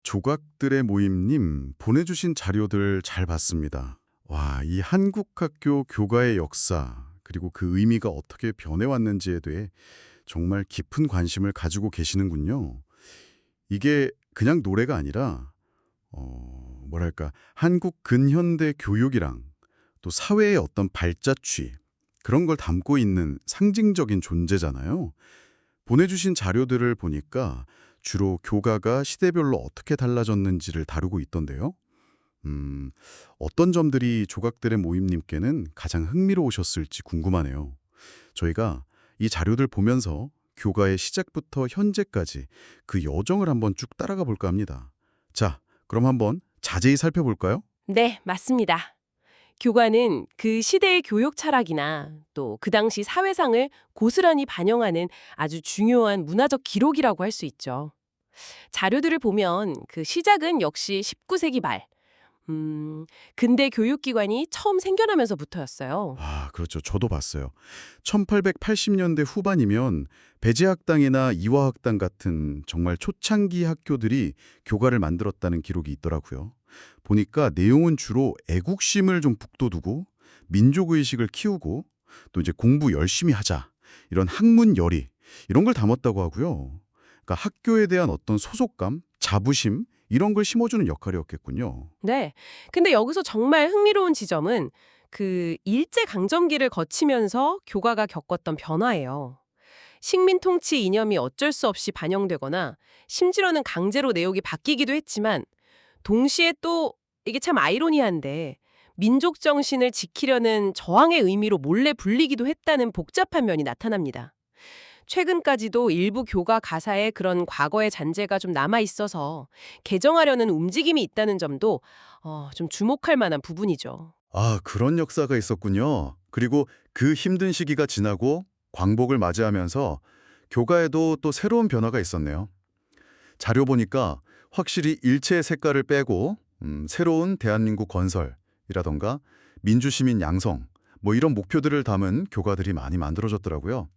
조각들의 모임님 보내주신 자료들 잘 봤습니다. 와, 이 한국학교 교가의 역사, 그리고 그 의미가 어떻게 변해왔는지에 대해 정말 깊은 관심을 가지고 계시는군요. 이게 그냥 노래가 아니라, 뭐랄까, 한국 근현대 교육이랑 또 사회의 어떤 발자취, 그런 걸 담고 있는 상징적인 존재잖아요. 보내주신 자료들을 보니까 주로 교가가 시대별로 어떻게 달라졌는지를 다루고 있던데요. 음, 어떤 점들이 조각들의 모임님께는 가장 흥미로우셨을지 궁금하네요. 저희가 이 자료들 보면서 교가의 시작부터 현재까지 그 여정을 한번 쭉 따라가 볼까 합니다. 자, 그럼 한번 자세히 살펴볼까요? 네, 맞습니다. 교과는 그 시대의 교육 철학이나 또 그 당시 사회상을 고스란히 반영하는 아주 중요한 문화적 기록이라고 할 수 있죠. 자료들을 보면 그 시작은 역시 19세기 말, 근대 교육기관이 처음 생겨나면서부터였어요. 아, 그렇죠. 저도 봤어요. 1880년대 후반이면 배제학당이나 이화학당 같은 정말 초창기 학교들이 교과를 만들었다는 기록이 있더라고요. 보니까 내용은 주로 애국심을 좀 북돋우고 민족의식을 키우고 또 이제 공부 열심히 하자 이런 학문 열의 이런 걸 담았다고 하고요. 그러니까 학교에 대한 어떤 소속감, 자부심 이런 걸 심어주는 역할이었겠군요. 네. 근데 여기서 정말 흥미로운 지점은 그 일제강점기를 거치면서 교과가 겪었던 변화예요. 식민 통치 이념이 어쩔 수 없이 반영되거나 심지어는 강제로 내용이 바뀌기도 했지만 동시에 또 이게 참 아이러니한데 민족 정신을 지키려는 저항의 의미로 몰래 불리기도 했다는 복잡한 면이 나타납니다. 최근까지도 일부 교가 가사에 그런 과거의 잔재가 좀 남아 있어서 개정하려는 움직임이 있다는 점도 좀 주목할 만한 부분이죠. 아, 그런 역사가 있었군요. 그리고 그 힘든 시기가 지나고 광복을 맞이하면서 교가에도 또 새로운 변화가 있었네요. 자료 보니까 확실히 일체의 색깔을 빼고 새로운 대한민국 건설이라던가 민주시민 양성 뭐 이런 목표들을 담은 교가들이 많이 만들어졌더라고요.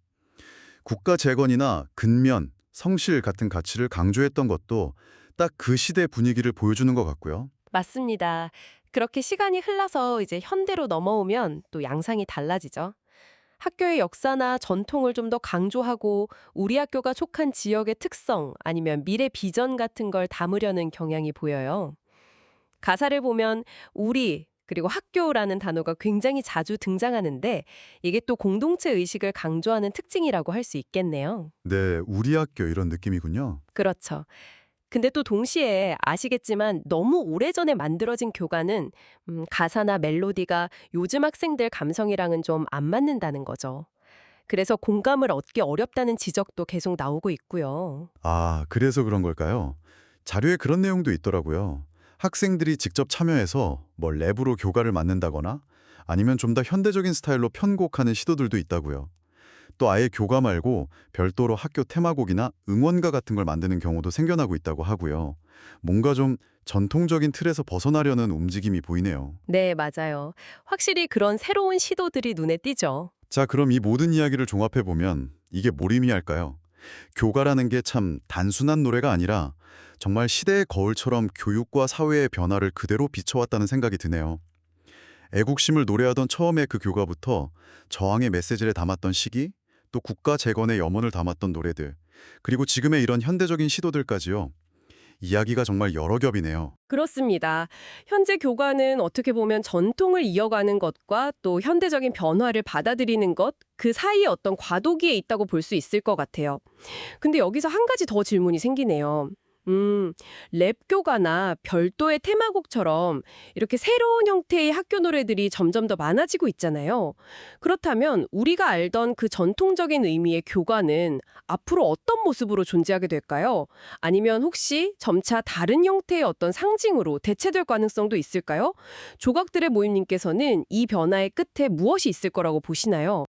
국가 재건이나 근면, 성실 같은 가치를 강조했던 것도 딱 그 시대 분위기를 보여주는 것 같고요. 맞습니다. 그렇게 시간이 흘러서 이제 현대로 넘어오면 또 양상이 달라지죠. 학교의 역사나 전통을 좀 더 강조하고 우리 학교가 속한 지역의 특성 아니면 미래 비전 같은 걸 담으려는 경향이 보여요. 가사를 보면 우리 그리고 학교라는 단어가 굉장히 자주 등장하는데 이게 또 공동체 의식을 강조하는 특징이라고 할 수 있겠네요. 네, 우리 학교 이런 느낌이군요. 그렇죠. 근데 또 동시에 아시겠지만 너무 오래전에 만들어진 교과는 가사나 멜로디가 요즘 학생들 감성이랑은 좀 안 맞는다는 거죠. 그래서 공감을 얻기 어렵다는 지적도 계속 나오고 있고요. 아, 그래서 그런 걸까요? 자료에 그런 내용도 있더라고요. 학생들이 직접 참여해서 뭐 랩으로 교가를 만든다거나 아니면 좀 더 현대적인 스타일로 편곡하는 시도들도 있다고요. 또 아예 교가 말고 별도로 학교 테마곡이나 응원가 같은 걸 만드는 경우도 생겨나고 있다고 하고요. 뭔가 좀 전통적인 틀에서 벗어나려는 움직임이 보이네요. 네, 맞아요. 확실히 그런 새로운 시도들이 눈에 띄죠. 자, 그럼 이 모든 이야기를 종합해보면 이게 뭘 의미할까요? 교가라는 게 참 단순한 노래가 아니라 정말 시대의 거울처럼 교육과 사회의 변화를 그대로 비춰왔다는 생각이 드네요. 애국심을 노래하던 처음의 그 교가부터 저항의 메시지를 담았던 시기, 또 국가 재건의 염원을 담았던 노래들, 그리고 지금의 이런 현대적인 시도들까지요. 이야기가 정말 여러 겹이네요. 그렇습니다. 현재 교과는 어떻게 보면 전통을 이어가는 것과 또 현대적인 변화를 받아들이는 것, 그 사이에 어떤 과도기에 있다고 볼 수 있을 것 같아요. 근데 여기서 한 가지 더 질문이 생기네요. 랩 교과나 별도의 테마곡처럼 이렇게 새로운 형태의 학교 노래들이 점점 더 많아지고 있잖아요. 그렇다면 우리가 알던 그 전통적인 의미의 교과는 앞으로 어떤 모습으로 존재하게 될까요? 아니면 혹시 점차 다른 형태의 어떤 상징으로 대체될 가능성도 있을까요? 조각들의 모임님께서는 이 변화의 끝에 무엇이 있을 거라고 보시나요?